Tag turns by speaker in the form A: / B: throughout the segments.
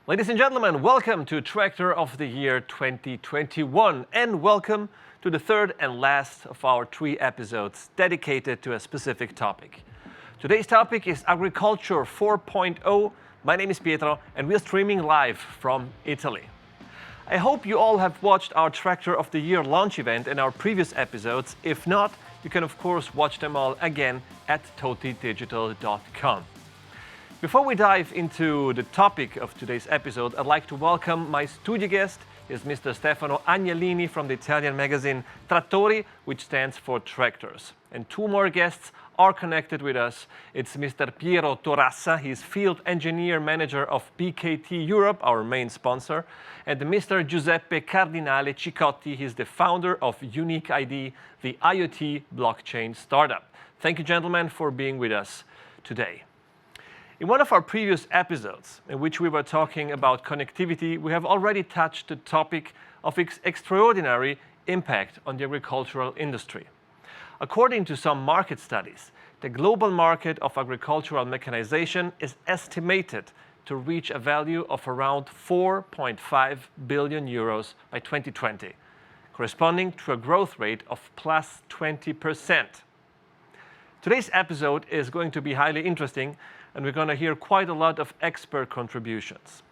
A: Ladies and gentlemen, welcome to Tractor of the Year 2021 and welcome to the third and last of our 3 episodes dedicated to a specific topic. Today's topic is Agriculture 4.0. My name is Pietro and we are streaming live from Italy. I hope you all have watched our Tractor of the Year launch event and our previous episodes. If not, you can of course watch them all again at totydigital.com. Before we dive into the topic of today's episode, I'd like to welcome my studio guest. Is Mr. Stefano Agnellini from the Italian magazine Toty, which stands for Tractors. And 2 more guests are connected with us. It's Mr. Piero Torassa, he's Field Engineer Manager of BKT Europe, our main sponsor, and Mr. Giuseppe Cardinale Cicotti, he's the founder of Unique ID, the IoT blockchain startup. Thank you, gentlemen, for being with us today. In one of our previous episodes, in which we were talking about connectivity, we have already touched the topic of its extraordinary impact on the agricultural industry. According to some market studies, the global market of agricultural mechanization is estimated to reach a value of around 4.5 billion euros by 2020, corresponding to a growth rate of plus 20%. Today's episode is going to be highly interesting, and we're going to hear quite a lot of expert contributions.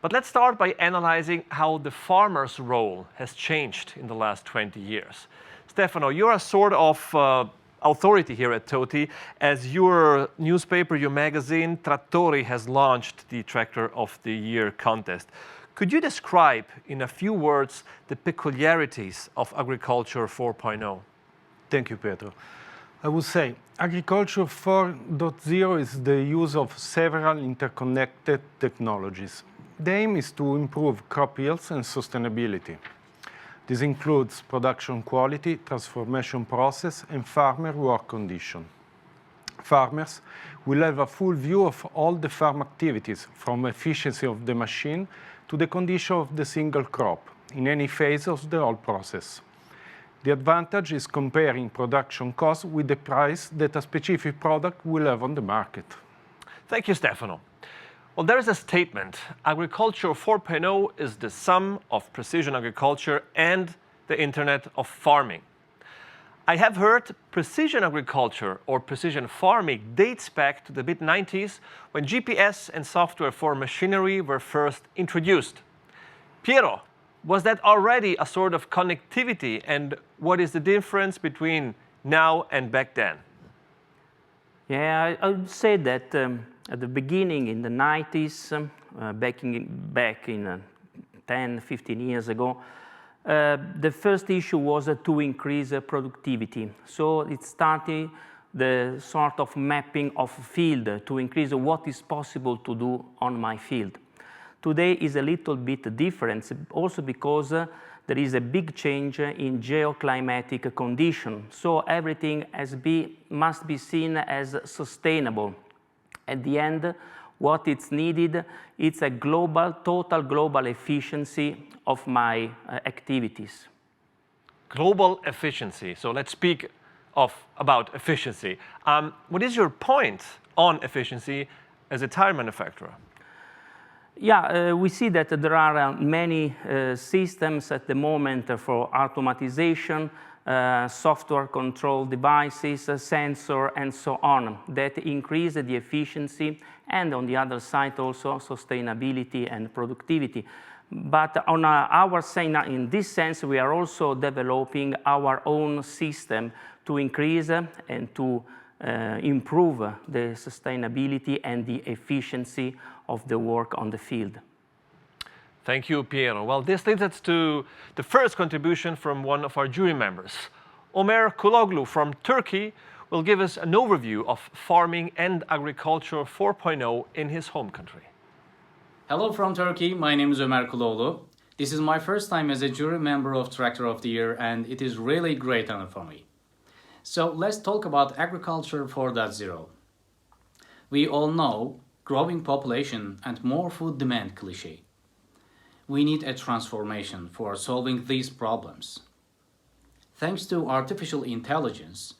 A: But let's start by analyzing how the farmer's role has changed in the last 20 years. Stefano, you're a sort of authority here at Toty, as your newspaper, your magazine, Trattori, has launched the Tractor of the Year contest. Could you describe, in a few words, the peculiarities of Agriculture 4.0?
B: Thank you, Pietro. I would say Agriculture 4.0 is the use of several interconnected technologies. The aim is to improve crop yields and sustainability. This includes production quality, transformation process, and farmer work condition. Farmers will have a full view of all the farm activities, from efficiency of the machine to the condition of the single crop, in any phase of the whole process. The advantage is comparing production costs with the price that a specific product will have on the market.
A: Thank you, Stefano. Well, there is a statement. Agriculture 4.0 is the sum of precision agriculture and the Internet of Farming. I have heard precision agriculture or precision farming dates back to the mid-90s when GPS and software for machinery were first introduced. Piero, was that already a sort of connectivity, and what is the difference between now and back then?
C: Yeah, I would say that at the beginning in the 90s, back in 10, 15 years ago, the first issue was to increase productivity. So it started the sort of mapping of field to increase what is possible to do on my field. Today is a little bit different, also because there is a big change in geoclimatic condition. So everything must be seen as sustainable. At the end, what is needed, it's a total global efficiency of my activities.
A: Global efficiency. So let's speak about efficiency. What is your point on efficiency as a tire manufacturer?
C: Yeah, we see that there are many systems at the moment for automatization, software control devices, sensor, and so on, that increase the efficiency and on the other side also sustainability and productivity. But on our side, in this sense, we are also developing our own system to increase and to improve the sustainability and the efficiency of the work on the field.
A: Thank you, Piero. Well, this leads us to the first contribution from one of our jury members. Ömer Kuloglu from Turkey will give us an overview of farming and agriculture 4.0 in his home country.
D: Hello from Turkey, my name is Ömer Kuloglu. This is my first time as a jury member of Tractor of the Year, and it is really great honor for me. So let's talk about Agriculture 4.0. We all know growing population and more food demand cliché. We need a transformation for solving these problems. Thanks to artificial intelligence,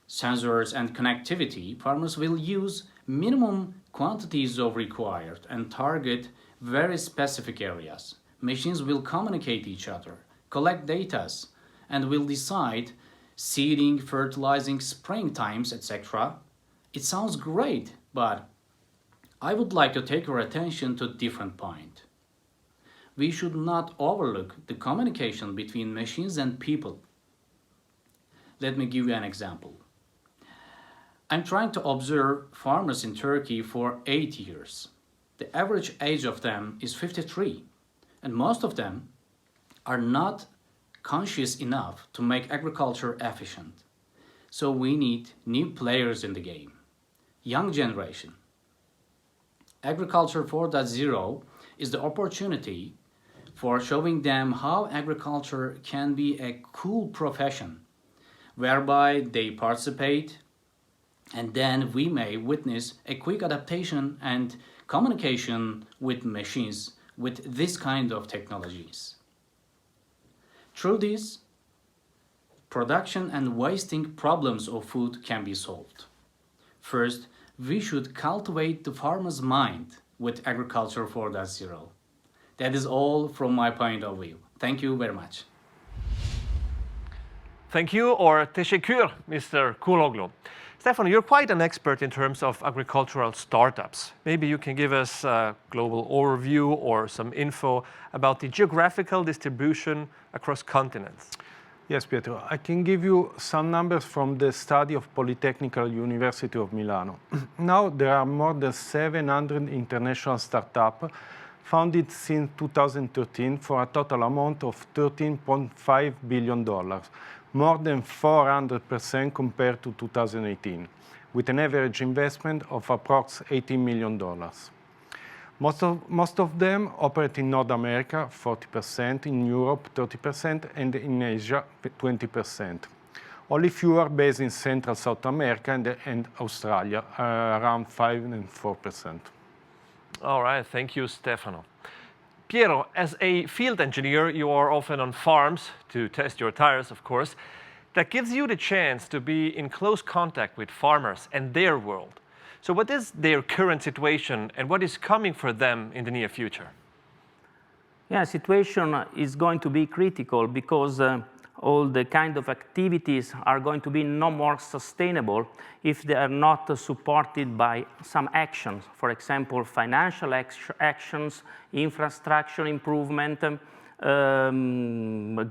D: sensors and connectivity, farmers will use minimum quantities of required and target very specific areas. Machines will communicate each other, collect data, and will decide seeding, fertilizing, spraying times, etc. It sounds great, but I would like to take your attention to a different point. We should not overlook the communication between machines and people. Let me give you an example. I'm trying to observe farmers in Turkey for 8 years. The average age of them is 53, and most of them are not conscious enough to make agriculture efficient. So we need new players in the game. Young generation. Agriculture 4.0 is the opportunity for showing them how agriculture can be a cool profession, whereby they participate, and then we may witness a quick adaptation and communication with machines with this kind of technologies. Through this, production and wasting problems of food can be solved. First, we should cultivate the farmer's mind with Agriculture 4.0. That is all from my point of view. Thank you very much.
A: Thank you, or teşekkür, Mr. Kuloglu. Stefano, you're quite an expert in terms of agricultural startups. Maybe you can give us a global overview or some info about the geographical distribution across continents.
B: Yes, Pietro. I can give you some numbers from the study of Polytechnical University of Milano. Now there are more than 700 international startups founded since 2013 for a total amount of $13.5 billion, more than 400% compared to 2018, with an average investment of approximately $18 million. Most of them operate in North America, 40%, in Europe, 30%, and in Asia, 20%. Only few are based in Central South America and Australia, around 5 and 4%.
A: All right, thank you, Stefano. Piero, as a field engineer, you are often on farms to test your tires, of course. That gives you the chance to be in close contact with farmers and their world. So what is their current situation and what is coming for them in the near future?
C: Yeah, situation is going to be critical because all the kind of activities are going to be no more sustainable if they are not supported by some actions. For example, financial actions, infrastructure improvement,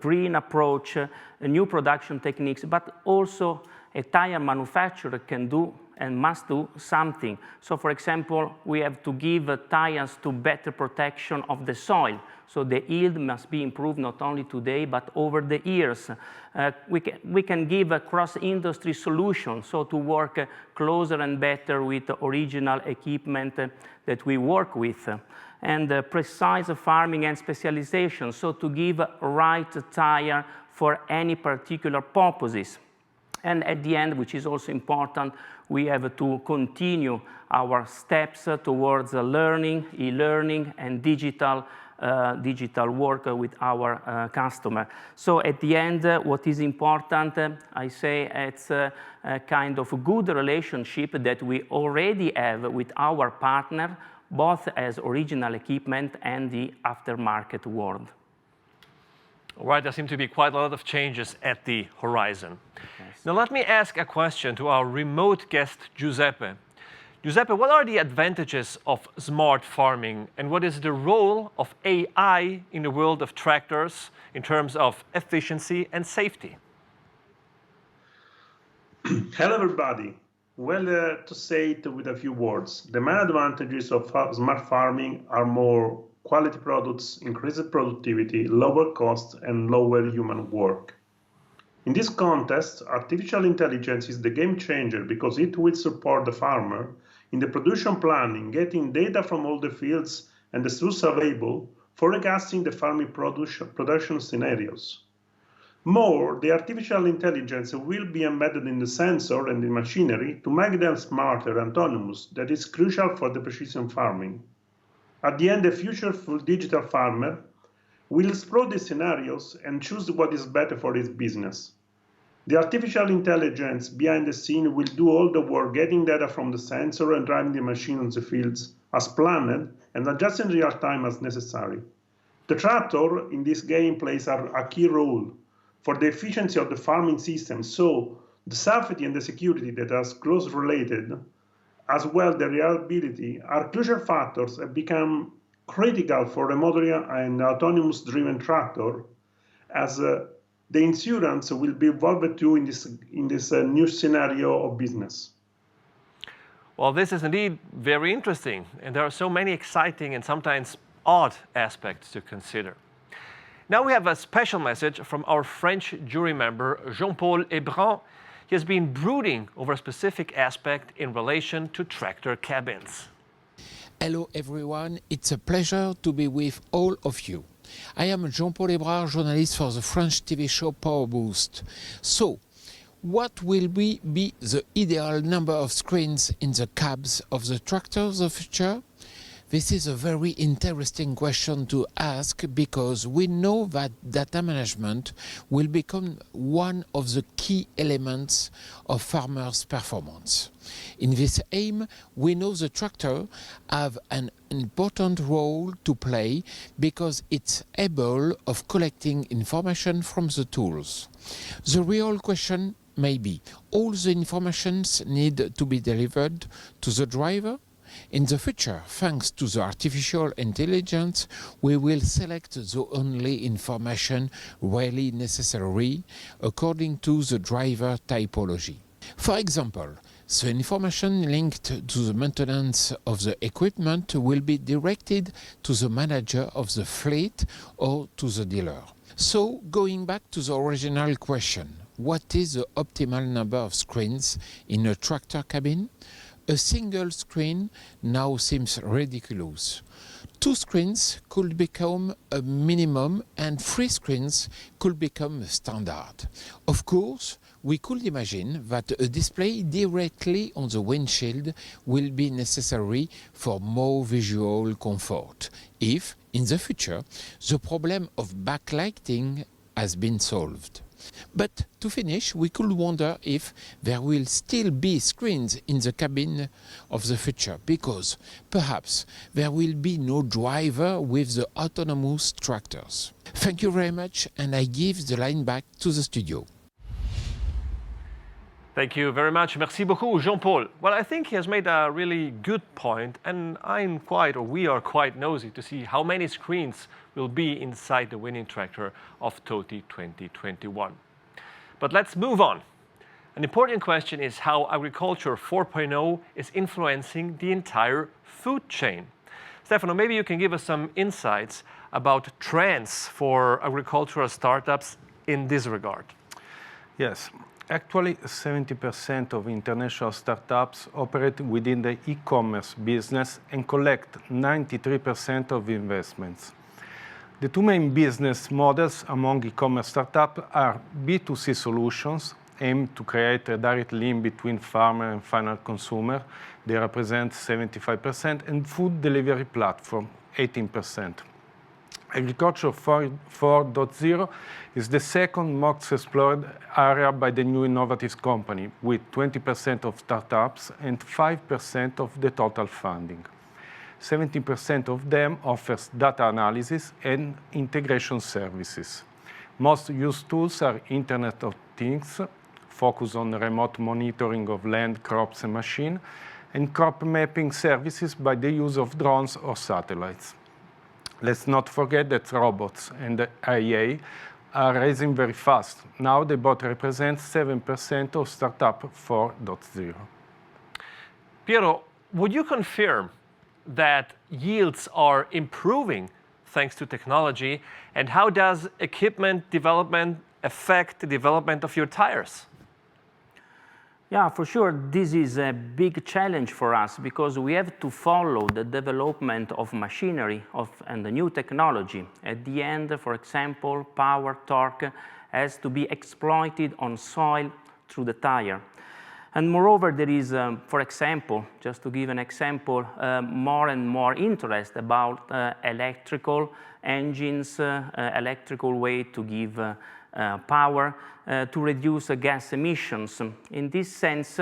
C: green approach, new production techniques, but also a tire manufacturer can do and must do something. So for example, we have to give tires to better protection of the soil. So the yield must be improved not only today, but over the years. We can give a cross-industry solution, so to work closer and better with the original equipment that we work with. And precise farming and specialization, so to give right tire for any particular purposes. And at the end, which is also important, we have to continue our steps towards learning, e-learning, and digital work with our customer. So at the end, what is important, I say it's a kind of a good relationship that we already have with our partner, both as original equipment and the aftermarket world.
A: All right, there seem to be quite a lot of changes at the horizon. Yes. Now let me ask a question to our remote guest, Giuseppe. Giuseppe, what are the advantages of smart farming and what is the role of AI in the world of tractors in terms of efficiency and safety?
E: Hello everybody. Well, to say it with a few words, the main advantages of smart farming are more quality products, increased productivity, lower costs, and lower human work. In this context, artificial intelligence is the game changer because it will support the farmer in the production planning, getting data from all the fields and the source available, forecasting the farming production scenarios. More, the artificial intelligence will be embedded in the sensor and the machinery to make them smarter and autonomous. That is crucial for the precision farming. At the end, the future full digital farmer will explore the scenarios and choose what is better for his business. The artificial intelligence behind the scene will do all the work, getting data from the sensor and driving the machine on the fields as planned, and adjust in real time as necessary. The tractor in this game plays a key role for the efficiency of the farming system, so the safety and the security that are closely related, as well the reliability, are crucial factors that become critical for remotely and autonomous driven tractor, as the insurance will be involved too in this new scenario of business.
A: Well, this is indeed very interesting, and there are so many exciting and sometimes odd aspects to consider. Now we have a special message from our French jury member, Jean-Paul Hébrand. He has been brooding over a specific aspect in relation to tractor cabins.
F: Hello everyone, it's a pleasure to be with all of you. I am Jean-Paul Hébrard, journalist for the French TV show Power Boost. So, what will be the ideal number of screens in the cabs of the tractors of the future? This is a very interesting question to ask because we know that data management will become one of the key elements of farmers' performance. In this aim, we know the tractor have an important role to play because it's able of collecting information from the tools. The real question may be, all the informations need to be delivered to the driver? In the future, thanks to the artificial intelligence, we will select the only information really necessary according to the driver typology. For example, the information linked to the maintenance of the equipment will be directed to the manager of the fleet or to the dealer. So, going back to the original question, what is the optimal number of screens in a tractor cabin? A single screen now seems ridiculous. 2 screens could become a minimum and 3 screens could become standard. Of course, we could imagine that a display directly on the windshield will be necessary for more visual comfort, if, in the future, the problem of backlighting has been solved. But to finish, we could wonder if there will still be screens in the cabin of the future, because perhaps there will be no driver with the autonomous tractors. Thank you very much, and I give the line back to the studio.
A: Thank you very much. Merci beaucoup, Jean-Paul. Well, I think he has made a really good point, and we are quite nosy to see how many screens will be inside the winning tractor of Toty 2021. But let's move on. An important question is how Agriculture 4.0 is influencing the entire food chain. Stefano, maybe you can give us some insights about trends for agricultural startups in this regard.
B: Yes. Actually, 70% of international startups operate within the e-commerce business and collect 93% of investments. The 2 main business models among e-commerce startups are B2C solutions, aimed to create a direct link between farmer and final consumer. They represent 75%, and food delivery platform, 18%. Agriculture 4.0 is the second most explored area by the new innovative company, with 20% of startups and 5% of the total funding. 70% of them offers data analysis and integration services. Most used tools are Internet of Things, focus on remote monitoring of land, crops, and machines, and crop mapping services by the use of drones or satellites. Let's not forget that robots and the AI are rising very fast. Now they both represent 7% of Startup 4.0.
A: Piero, would you confirm that yields are improving thanks to technology, and how does equipment development affect the development of your tires?
C: Yeah, for sure, this is a big challenge for us because we have to follow the development of machinery and the new technology. At the end, for example, power torque has to be exploited on soil through the tire. And moreover, there is, for example, just to give an example, more and more interest about electrical engines, electrical way to give power to reduce gas emissions. In this sense,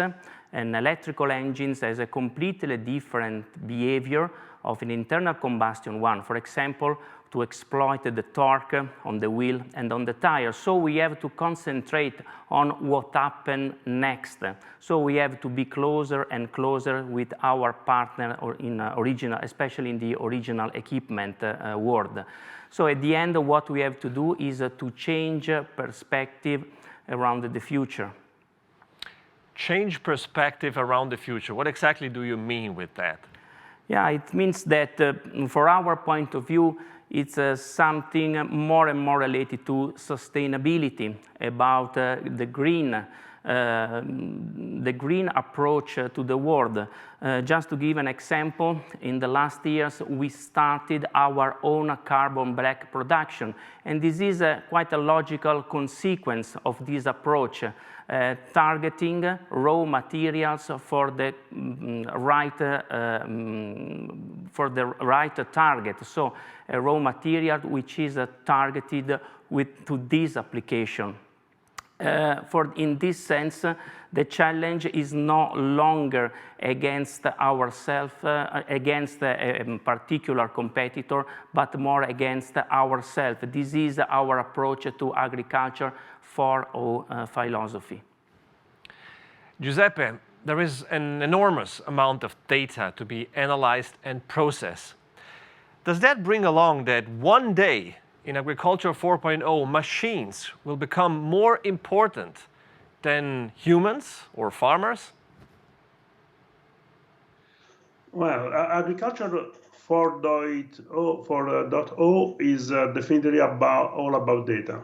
C: an electrical engine has a completely different behavior of an internal combustion one. For example, to exploit the torque on the wheel and on the tire. So we have to concentrate on what happened next. So we have to be closer and closer with our partner or in original, especially in the original equipment world. So at the end, what we have to do is to change perspective around the future.
A: Change perspective around the future. What exactly do you mean with that?
C: Yeah, it means that for our point of view, it's something more and more related to sustainability, about the green approach to the world. Just to give an example, in the last years, we started our own carbon black production. And this is quite a logical consequence of this approach, targeting raw materials for the right target. So a raw material which is targeted to this application. In this sense, the challenge is no longer against ourselves, against a particular competitor, but more against ourselves. This is our approach to agriculture for our philosophy.
A: Giuseppe, there is an enormous amount of data to be analyzed and processed. Does that bring along that one day in Agriculture 4.0, machines will become more important than humans or farmers?
E: Well, Agriculture 4.0 is definitely all about data.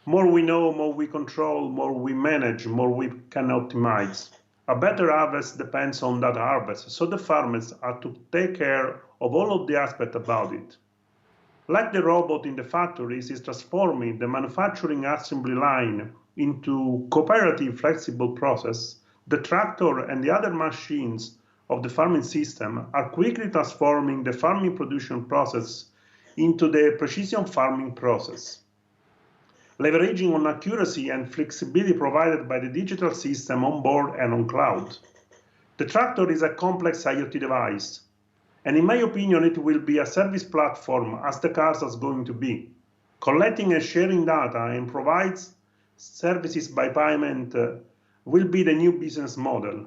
E: More we know, more we control, more we manage, more we can optimize. A better harvest depends on that harvest, so the farmers are to take care of all of the aspects about it. Like the robot in the factories is transforming the manufacturing assembly line into cooperative, flexible process, the tractor and the other machines of the farming system are quickly transforming the farming production process into the precision farming process. Leveraging on accuracy and flexibility provided by the digital system on board and on cloud. The tractor is a complex IoT device, and in my opinion, it will be a service platform as the cars are going to be. Collecting and sharing data and provides services by payment will be the new business model.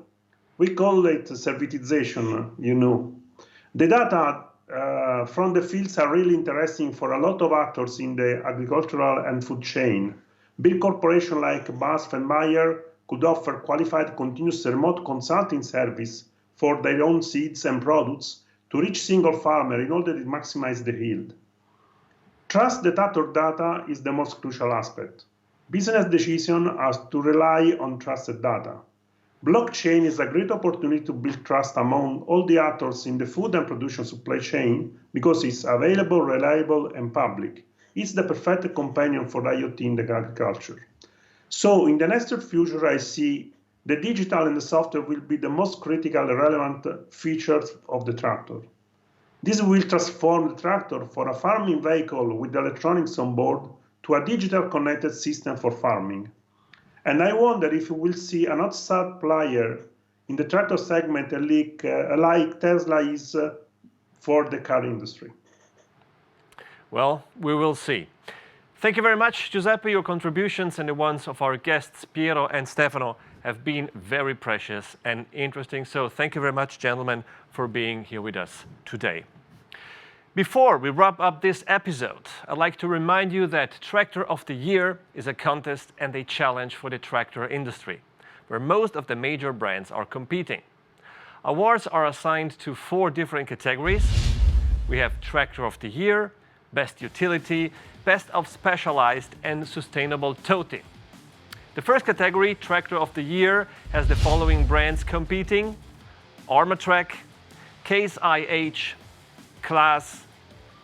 E: We call it servitization, you know. The data from the fields are really interesting for a lot of actors in the agricultural and food chain. Big corporations like BASF and Bayer could offer qualified continuous remote consulting service for their own seeds and products to reach single farmer in order to maximize the yield. Trust detator data is the most crucial aspect. Business decisions are to rely on trusted data. Blockchain is a great opportunity to build trust among all the actors in the food and production supply chain because it's available, reliable, and public. It's the perfect companion for IoT in the agriculture. So in the next future, I see the digital and the software will be the most critical and relevant features of the tractor. This will transform the tractor from a farming vehicle with electronics on board to a digital connected system for farming. And I wonder if we will see an outside player in the tractor segment like Tesla is for the car industry.
A: Well, we will see. Thank you very much, Giuseppe. Your contributions and the ones of our guests, Piero and Stefano, have been very precious and interesting. So thank you very much, gentlemen, for being here with us today. Before we wrap up this episode, I'd like to remind you that Tractor of the Year is a contest and a challenge for the tractor industry, where most of the major brands are competing. Awards are assigned to 4 different categories. We have Tractor of the Year, Best Utility, Best of Specialized, and Sustainable Toty. The first category, Tractor of the Year, has the following brands competing: Armatrack, Case IH, Claas,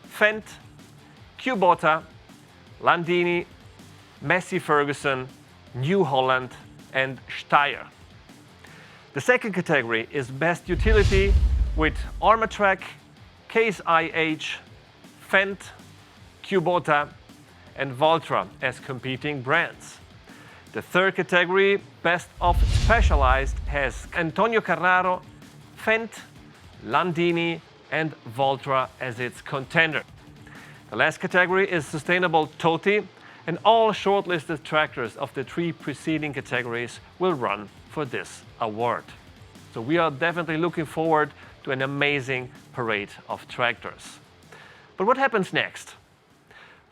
A: Fendt, Kubota, Landini, Massey Ferguson, New Holland, and Tyre. The second category is Best Utility with Armatrack, Case IH, Fendt, Kubota, and Valtra as competing brands. The third category, Best of Specialized, has Antonio Carraro, Fendt, Landini and Valtra as its contender. The last category is Sustainable Toty, and all shortlisted tractors of the three preceding categories will run for this award. So we are definitely looking forward to an amazing parade of tractors. But what happens next?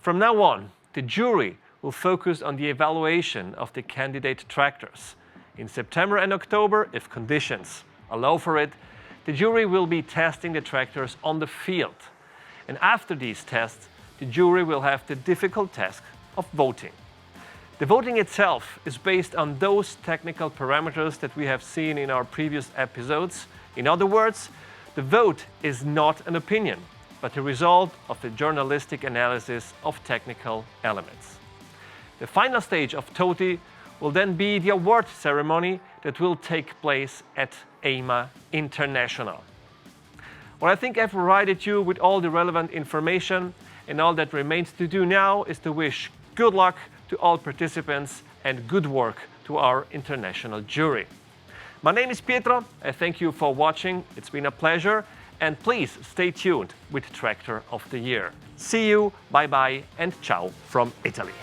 A: From now on, the jury will focus on the evaluation of the candidate tractors. In September and October, if conditions allow for it, the jury will be testing the tractors on the field. And after these tests, the jury will have the difficult task of voting. The voting itself is based on those technical parameters that we have seen in our previous episodes. In other words, the vote is not an opinion, but the result of the journalistic analysis of technical elements. The final stage of Toty will then be the award ceremony that will take place at EIMA International. Well, I think I've provided you with all the relevant information, and all that remains to do now is to wish good luck to all participants and good work to our international jury. My name is Pietro. I thank you for watching. It's been a pleasure. And please stay tuned with Tractor of the Year. See you, bye-bye, and ciao from Italy.